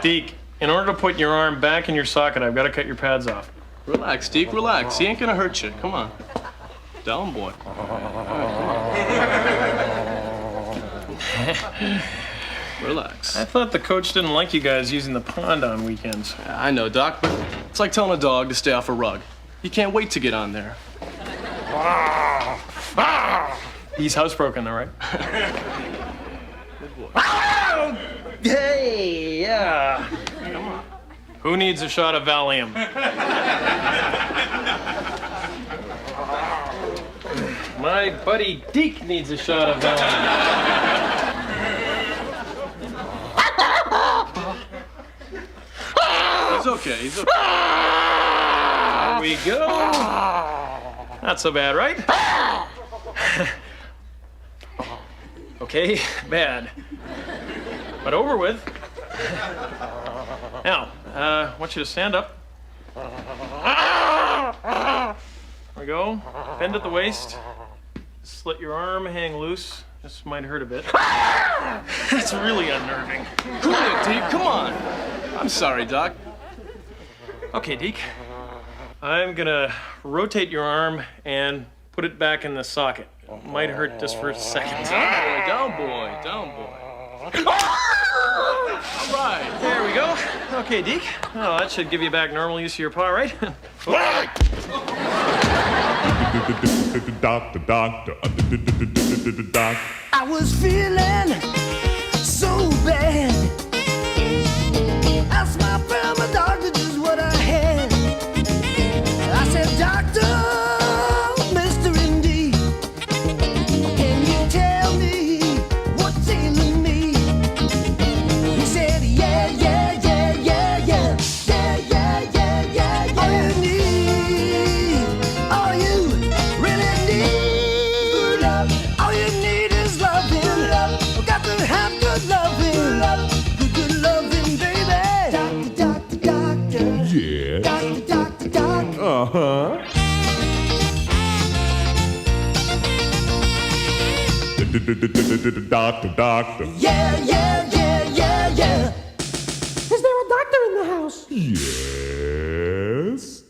Deke, in order to put your arm back in your socket, I've got to cut your pads off. Relax, Deke, relax. He ain't gonna hurt you. Come on. Down, boy. Relax. I thought the coach didn't like you guys using the pond on weekends. Yeah, I know, Doc, but it's like telling a dog to stay off a rug. He can't wait to get on there. He's housebroken, though, right? Good boy. Hey, yeah. Come on. Who needs a shot of Valium? My buddy Deke needs a shot of Valium. He's okay, he's okay. There we go. Not so bad, right? Okay, bad. But over with. Now, I want you to stand up. There we go. Bend at the waist. Just let your arm hang loose. This might hurt a bit. That's really unnerving. Cool it, Deke, come on. I'm sorry, Doc. Okay, Deke. I'm gonna rotate your arm and put it back in the socket. It might hurt just for a second. Down, boy, down, boy. All right. There we go. Okay, Deke. Oh, that should give you back normal use of your paw, right? I was feeling so bad. Asked my friend, my doctor, just what I had. I said, Doctor, Mr. Indy, can you tell me what's ailing me? He said, yeah, yeah, yeah, yeah, yeah, yeah, yeah, yeah, yeah, yeah. All you need, all you really need, all you need is loving. Got to have good loving, good loving, baby. Doctor, doctor, doctor. Yeah. Doctor, doctor, doctor. Uh-huh. Doctor. Yeah, yeah, yeah, yeah, yeah. Is there a doctor in the house? Yes.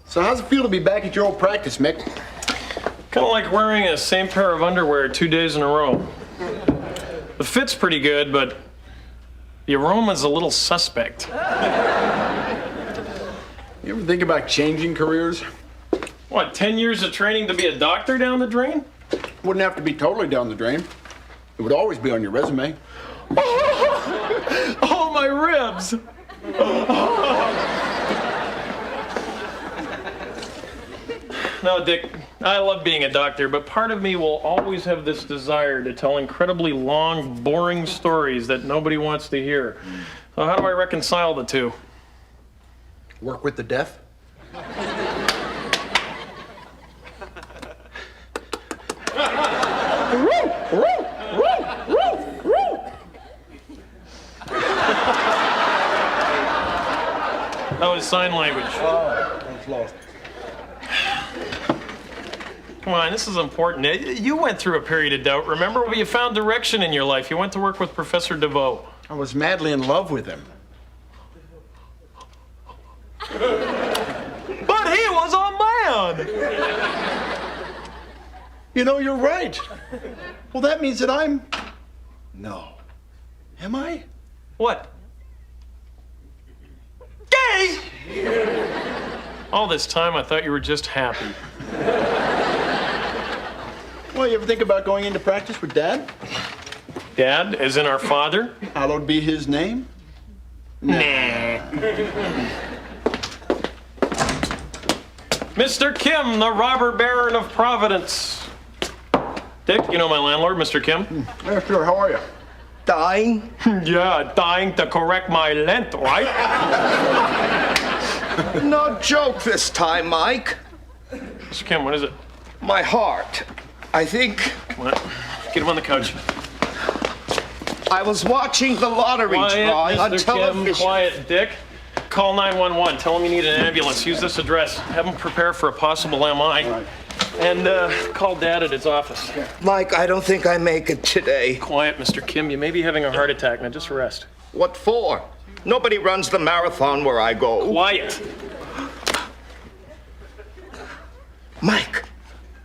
So how's it feel to be back at your old practice, Mick? Kind of like wearing the same pair of underwear 2 days in a row. The fit's pretty good, but the aroma's a little suspect. You ever think about changing careers? What, 10 years of training to be a doctor down the drain? Wouldn't have to be totally down the drain. It would always be on your resume. Oh, my ribs! No, Dick, I love being a doctor, but part of me will always have this desire to tell incredibly long, boring stories that nobody wants to hear. So how do I reconcile the two? Work with the deaf? That was sign language. Oh, that's lost. Come on, this is important. You went through a period of doubt. Remember when you found direction in your life? You went to work with Professor DeVoe. I was madly in love with him. But he was a man! You know, you're right. Well, that means that I'm... No. Am I? What? Gay! All this time, I thought you were just happy. Well, you ever think about going into practice with Dad? Dad, as in our father? Hallowed be his name? Nah. Mr. Kim, the robber baron of Providence. Dick, you know my landlord, Mr. Kim? Yeah, sure. How are you? Dying? Yeah, dying to correct my length, right? No joke this time, Mike. Mr. Kim, what is it? My heart. I think What? Get him on the couch. I was watching the lottery drawing on Mr. Kim, television. quiet, Dick. Call 911. Tell him you need an ambulance. Use this address. Have him prepare for a possible MI. Right. And call Dad at his office. Mike, I don't think I make it today. Quiet, Mr. Kim. You may be having a heart attack. Now just rest. What for? Nobody runs the marathon where I go. Quiet. Mike!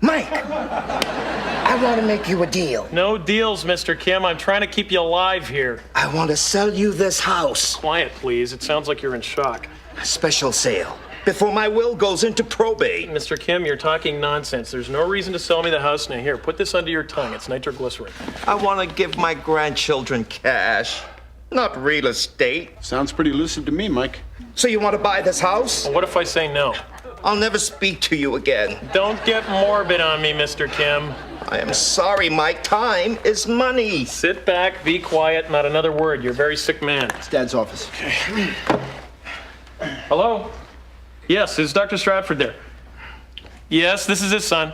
I want to make you a deal. No deals, Mr. Kim. I'm trying to keep you alive here. I want to sell you this house. Quiet, please. It sounds like you're in shock. A special sale. Before my will goes into probate. Mr. Kim, you're talking nonsense. There's no reason to sell me the house now. Here, put this under your tongue. It's nitroglycerin. I want to give my grandchildren cash, not real estate. Sounds pretty lucid to me, Mike. So you want to buy this house? What if I say no? I'll never speak to you again. Don't get morbid on me, Mr. Kim. I am sorry, Mike. Time is money. Sit back, be quiet, not another word. You're a very sick man. It's Dad's office. Hello? Yes, is Dr. Stratford there? Yes, this is his son.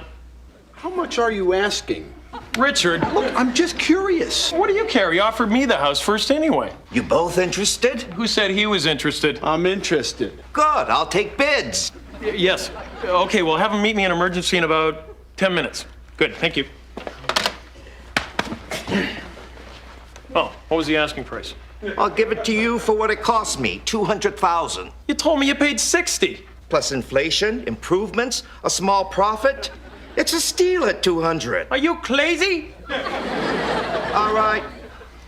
How much are you asking? Richard, Look, I'm just curious. what do you care? He offered me the house first anyway. You both interested? Who said he was interested? I'm interested. Good. I'll take bids. Yes. Okay, well, have him meet me in emergency in about 10 minutes. Good, thank you. Oh, what was the asking price? I'll give it to you for what it cost me, $200,000. You told me you paid 60. Plus inflation, improvements, a small profit. It's a steal at 200. Are you crazy? All right.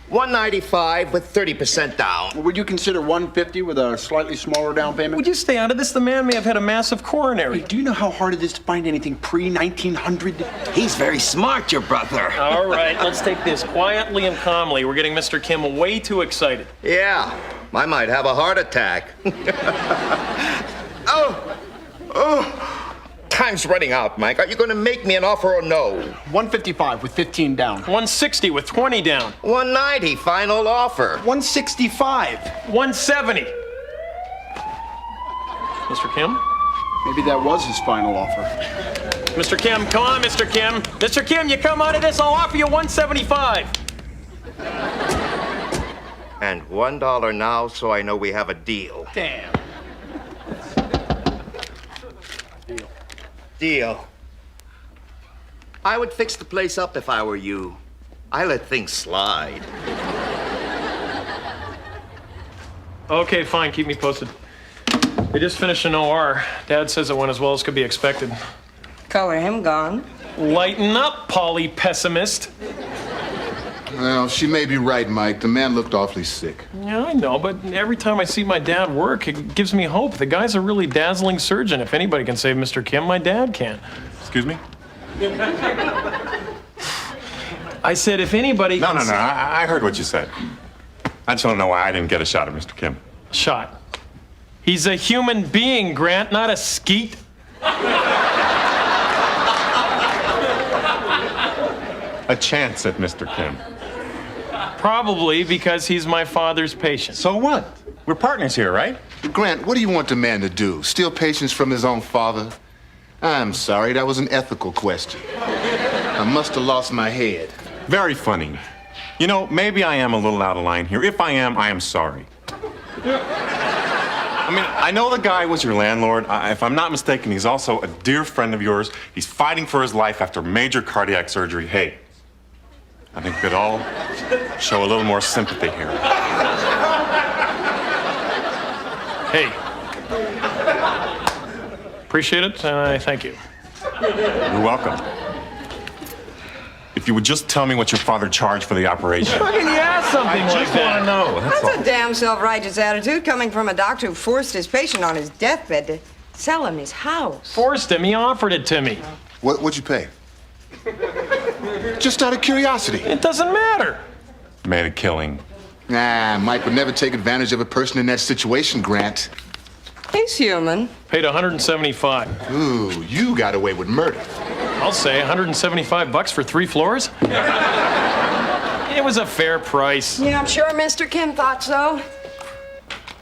195 with 30% down. Would you consider 150 with a slightly smaller down payment? Would you stay out of this? The man may have had a massive coronary. Do you know how hard it is to find anything pre-1900? He's very smart, your brother. All right, let's take this quietly and calmly. We're getting Mr. Kim way too excited. Yeah, I might have a heart attack. Time's running out, Mike. Are you going to make me an offer or no? 155 with 15 down. 160 with 20 down. 190, final offer. 165. 170. Mr. Kim? Maybe that was his final offer. Mr. Kim, come on, Mr. Kim. Mr. Kim, you come out of this, I'll offer you 175. And $1 now, so I know we have a deal. Damn. Deal. I would fix the place up if I were you. I let things slide. Okay, fine, keep me posted. They just finished an OR. Dad says it went as well as could be expected. Color him gone. Lighten up, Polly pessimist. Well, she may be right, Mike. The man looked awfully sick. Yeah, I know, but every time I see my dad work, it gives me hope. The guy's a really dazzling surgeon. If anybody can save Mr. Kim, my dad can. Excuse me? I said, if anybody No, can no, no. I heard what you said. I just don't know why I didn't get a shot at Mr. Kim. Shot. He's a human being, Grant, not a skeet. A chance at Mr. Kim. Probably because he's my father's patient. So what? We're partners here, right? Grant, what do you want the man to do? Steal patience from his own father? I'm sorry, that was an ethical question. I must have lost my head. Very funny. You know, maybe I am a little out of line here. If I am sorry. I mean, I know the guy was your landlord. If I'm not mistaken, he's also a dear friend of yours. He's fighting for his life after major cardiac surgery. Hey, I think we could all show a little more sympathy here. Hey. Appreciate it, and I thank you. You're welcome. If you would just tell me what your father charged for the operation. How can you ask something like that? know. That's a damn self-righteous attitude coming from a doctor who forced his patient on his deathbed to sell him his house. Forced him, he offered it to me. What'd you pay? Just out of curiosity. It doesn't matter. Made a killing. Nah, Mike would never take advantage of a person in that situation, Grant. He's human. Paid 175. Ooh, you got away with murder. I'll say $175 for 3 floors. It was a fair price. Yeah, I'm sure Mr. Kim thought so.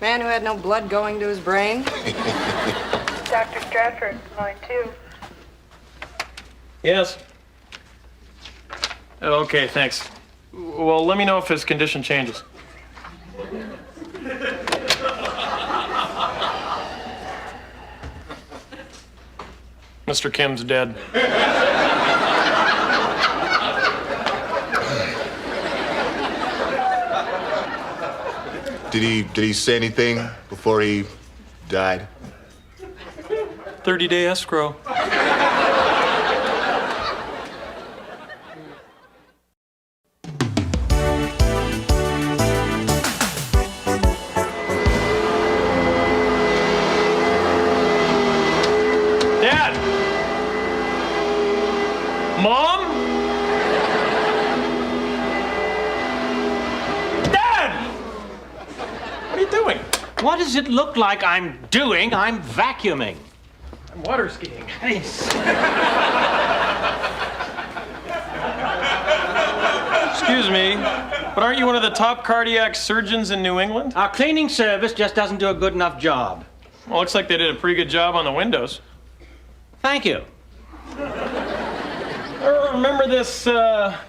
Man who had no blood going to his brain. Dr. Stratford, line 2. Yes. Okay, thanks. Well, let me know if his condition changes. Mr. Kim's dead. Did he say anything before he died? 30-day escrow. Dad! Mom? Dad! What are you doing? What does it look like I'm doing? I'm vacuuming. I'm water skiing. Excuse me, but aren't you one of the top cardiac surgeons in New England? Our cleaning service just doesn't do a good enough job. Well, looks like they did a pretty good job on the windows. Thank you. I remember this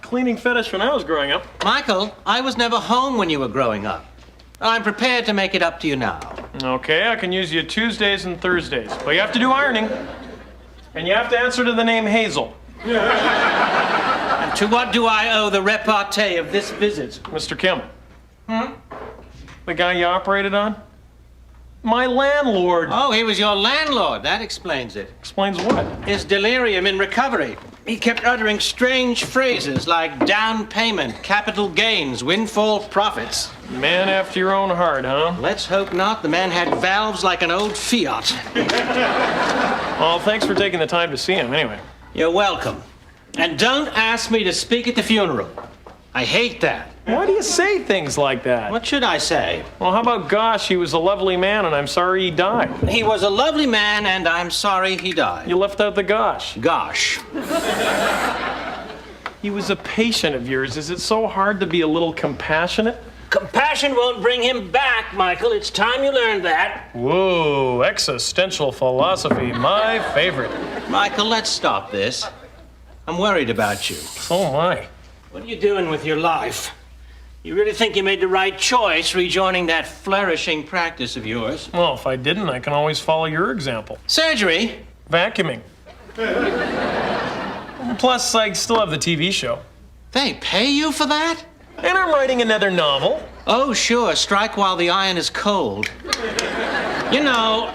cleaning fetish when I was growing up. Michael, I was never home when you were growing up. I'm prepared to make it up to you now. Okay, I can use you Tuesdays and Thursdays, but you have to do ironing. And you have to answer to the name Hazel. And to what do I owe the repartee of this visit? Mr. Kim. The guy you operated on? My landlord. Oh, he was your landlord. That explains it. Explains what? His delirium in recovery. He kept uttering strange phrases like down payment, capital gains, windfall profits. Man after your own heart, huh? Let's hope not. The man had valves like an old Fiat. Well, thanks for taking the time to see him anyway. You're welcome. And don't ask me to speak at the funeral. I hate that. Why do you say things like that? What should I say? Well, how about gosh, he was a lovely man and I'm sorry he died? He was a lovely man and I'm sorry he died. You left out the gosh. Gosh. He was a patient of yours. Is it so hard to be a little compassionate? Compassion won't bring him back, Michael. It's time you learned that. Whoa, existential philosophy, my favorite. Michael, let's stop this. I'm worried about you. So am I. What are you doing with your life? You really think you made the right choice rejoining that flourishing practice of yours? Well, if I didn't, I can always follow your example. Surgery? Vacuuming. Plus, I still have the TV show. They pay you for that? And I'm writing another novel. Oh, sure. Strike while the iron is cold. You know,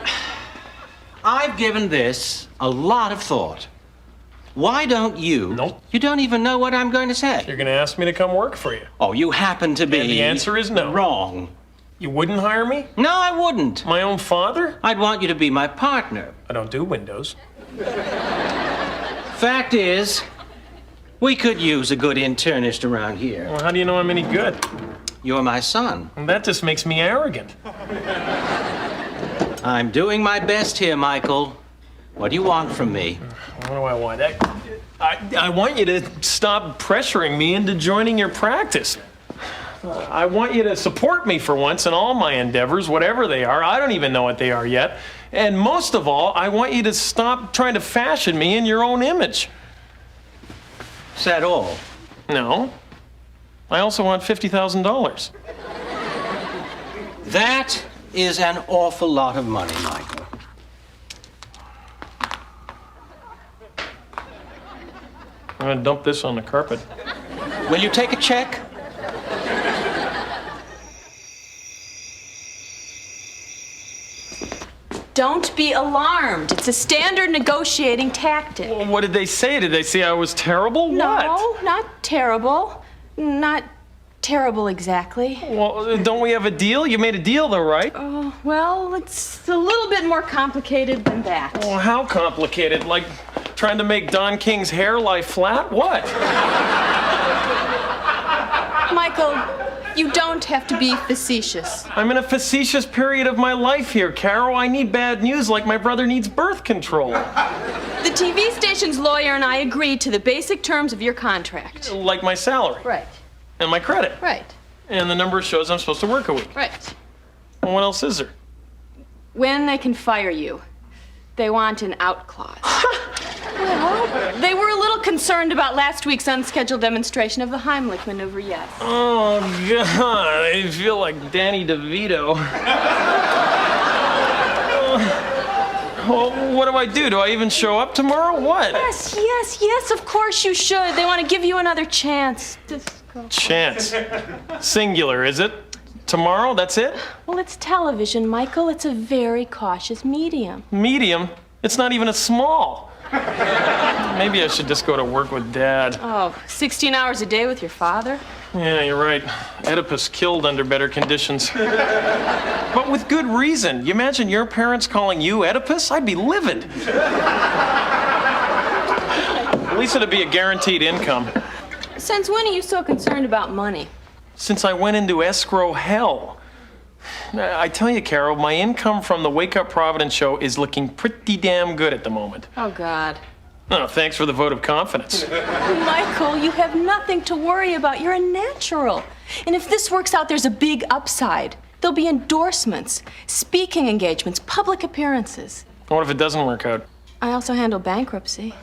I've given this a lot of thought. Why don't you? Nope. You don't even know what I'm going to say. You're going to ask me to come work for you. Oh, you happen to be... And the answer is no. Wrong. You wouldn't hire me? No, I wouldn't. My own father? I'd want you to be my partner. I don't do windows. Fact is, we could use a good internist around here. Well, how do you know I'm any good? You're my son. And that just makes me arrogant. I'm doing my best here, Michael. What do you want from me? What do I want? I want you to stop pressuring me into joining your practice. I want you to support me for once in all my endeavors, whatever they are. I don't even know what they are yet. And most of all, I want you to stop trying to fashion me in your own image. Is that all? No. I also want $50,000. That is an awful lot of money, Michael. I'm gonna dump this on the carpet. Will you take a check? Don't be alarmed. It's a standard negotiating tactic. Well, what did they say? Did they say I was terrible? No, What? not terrible. Not terrible exactly. Well, don't we have a deal? You made a deal though, right? Oh, well, it's a little bit more complicated than that. Well, how complicated? Like trying to make Don King's hair lie flat? What? Michael, you don't have to be facetious. I'm in a facetious period of my life here, Carol. I need bad news like my brother needs birth control. The TV station's lawyer and I agreed to the basic terms of your contract. Like my salary. Right. And my credit. Right. And the number of shows I'm supposed to work a week. Right. Well, what else is there? When they can fire you, they want an out clause. Well, they were a little concerned about last week's unscheduled demonstration of the Heimlich maneuver, yes. Oh, God. I feel like Danny DeVito. Well, what do I do? Do I even show up tomorrow? What? Yes, of course you should. They want to give you another chance. Just go. Chance. Singular, is it? Tomorrow, that's it? Well, it's television, Michael. It's a very cautious medium. Medium? It's not even a small. Maybe I should just go to work with Dad. Oh, 16 hours a day with your father? Yeah, you're right. Oedipus killed under better conditions. But with good reason. You imagine your parents calling you Oedipus? I'd be livid. At least it'd be a guaranteed income. Since when are you so concerned about money? Since I went into escrow hell. I tell you, Carol, my income from the Wake Up Providence show is looking pretty damn good at the moment. Oh, God. Oh, thanks for the vote of confidence. Michael, you have nothing to worry about. You're a natural. And if this works out, there's a big upside. There'll be endorsements, speaking engagements, public appearances. What if it doesn't work out? I also handle bankruptcy.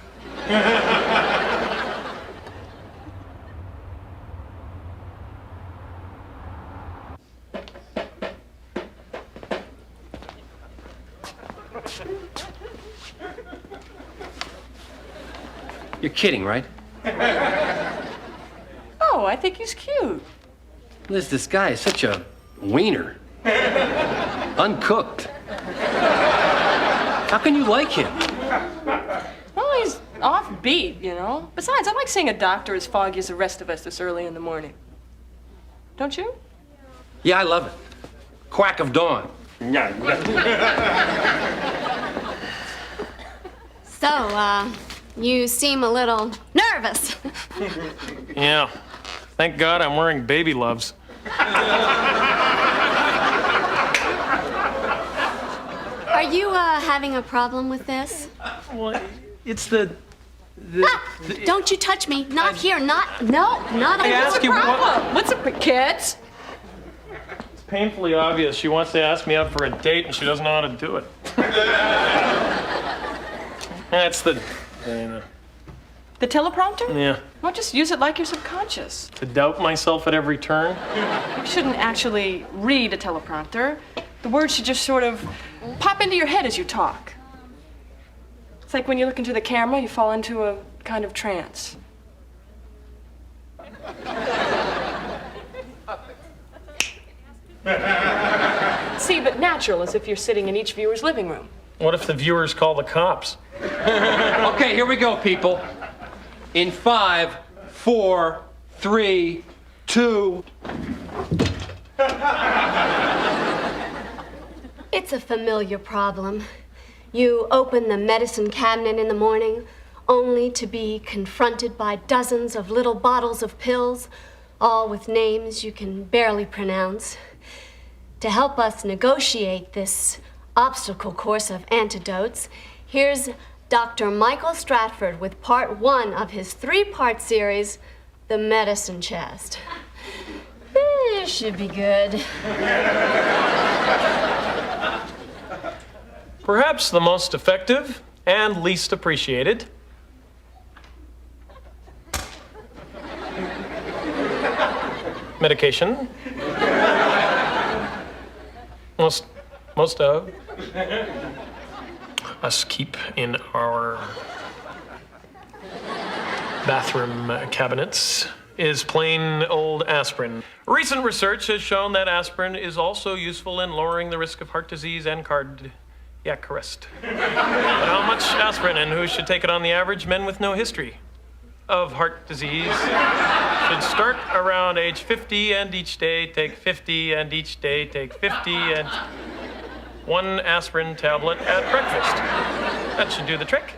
You're kidding, right? Oh, I think he's cute. Liz, this guy is such a wiener. Uncooked. How can you like him? Well, he's offbeat, you know. Besides, I like seeing a doctor as foggy as the rest of us this early in the morning. Don't you? Yeah, I love it. Quack of dawn. So, you seem a little nervous. Yeah. Thank God I'm wearing baby loves. Are you, having a problem with this? Well, it's the Don't you touch me. Not here. Not on I ask you what... What's up, kids? It's painfully obvious. She wants to ask me out for a date and she doesn't know how to do it. That's the... The teleprompter? Yeah. Well, just use it like your subconscious. To doubt myself at every turn? You shouldn't actually read a teleprompter. The words should just sort of pop into your head as you talk. It's like when you look into the camera, you fall into a kind of trance. See, but natural, as if you're sitting in each viewer's living room. What if the viewers call the cops? Okay, here we go, people. In 5, 4, 3, 2. It's a familiar problem. You open the medicine cabinet in the morning, only to be confronted by dozens of little bottles of pills, all with names you can barely pronounce. To help us negotiate this obstacle course of antidotes, here's Dr. Michael Stratford with part 1 of his 3-part series, The Medicine Chest. This should be good. Perhaps the most effective and least appreciated. Medication. Most of us keep in our bathroom cabinets is plain old aspirin. Recent research has shown that aspirin is also useful in lowering the risk of heart disease and cardiac arrest. But how much aspirin and who should take it on the average? Men with no history of heart disease should start around age 50 and each day take 50 and each day take 50 and 1 aspirin tablet at breakfast. That should do the trick.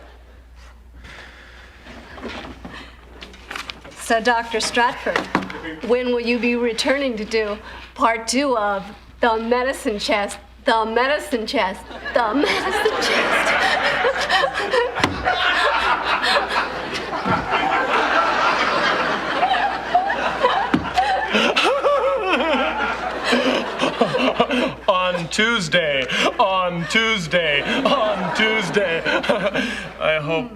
So, Dr. Stratford, when will you be returning to do part 2 of The Medicine Chest? The Medicine Chest. The Medicine Chest. On Tuesday. I hope.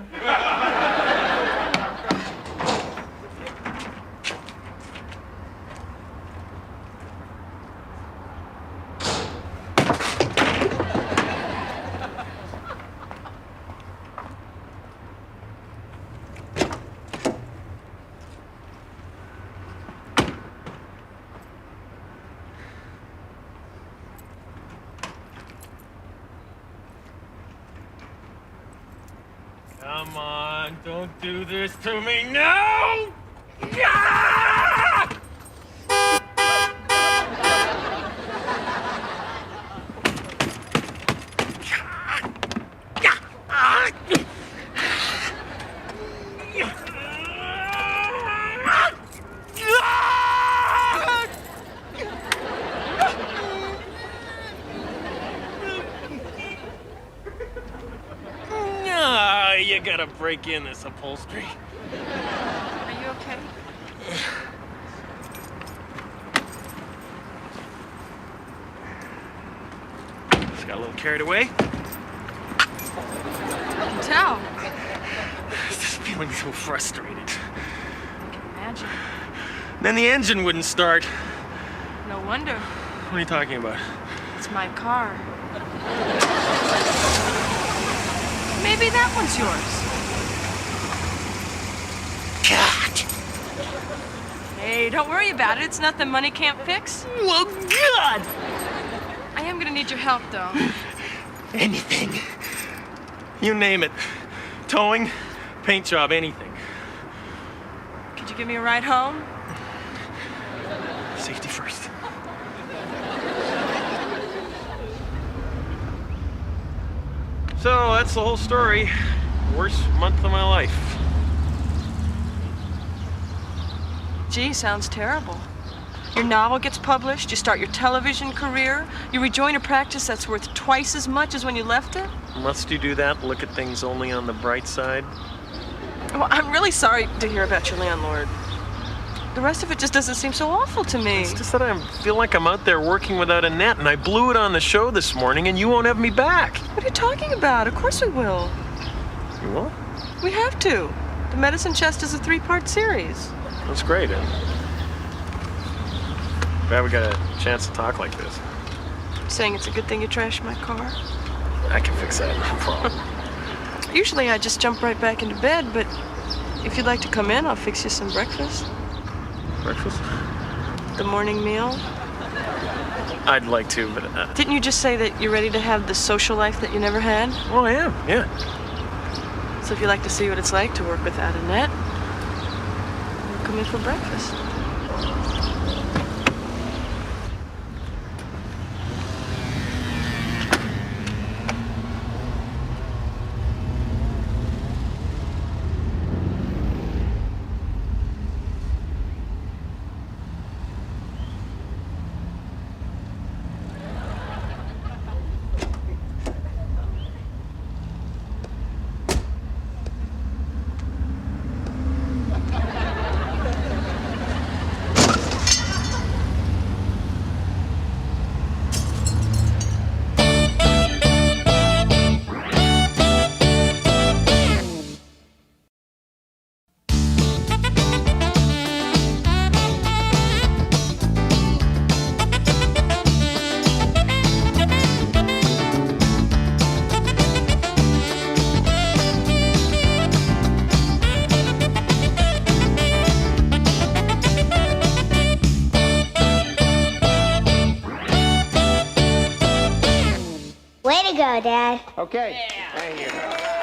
Come on, don't do this to me. No! Yeah! You gotta break in this upholstery. Are you okay? Just got a little carried away. I can tell. Just feeling so frustrated. I can imagine. Then the engine wouldn't start. No wonder. What are you talking about? It's my car. Maybe that one's yours. God! Hey, don't worry about it. It's nothing money can't fix. Well, God! I am gonna need your help, though. Anything. You name it. Towing, paint job, anything. Could you give me a ride home? Safety first. So that's the whole story. Worst month of my life. Gee, sounds terrible. Your novel gets published, you start your television career, you rejoin a practice that's worth twice as much as when you left it. Must you do that? Look at things only on the bright side? Well, I'm really sorry to hear about your landlord. The rest of it just doesn't seem so awful to me. It's just that I feel like I'm out there working without a net, and I blew it on the show this morning, and you won't have me back. What are you talking about? Of course we will. You will? We have to. The Medicine Chest is a 3-part series. That's great. Glad we got a chance to talk like this. Saying it's a good thing you trashed my car? I can fix that, no problem. Usually I just jump right back into bed, but if you'd like to come in, I'll fix you some breakfast. Breakfast? The morning meal. I'd like to, but... Didn't you just say that you're ready to have the social life that you never had? Oh, I am, yeah. So if you'd like to see what it's like to work without a net, come in for breakfast. Way to go, Dad. Okay. Thank you.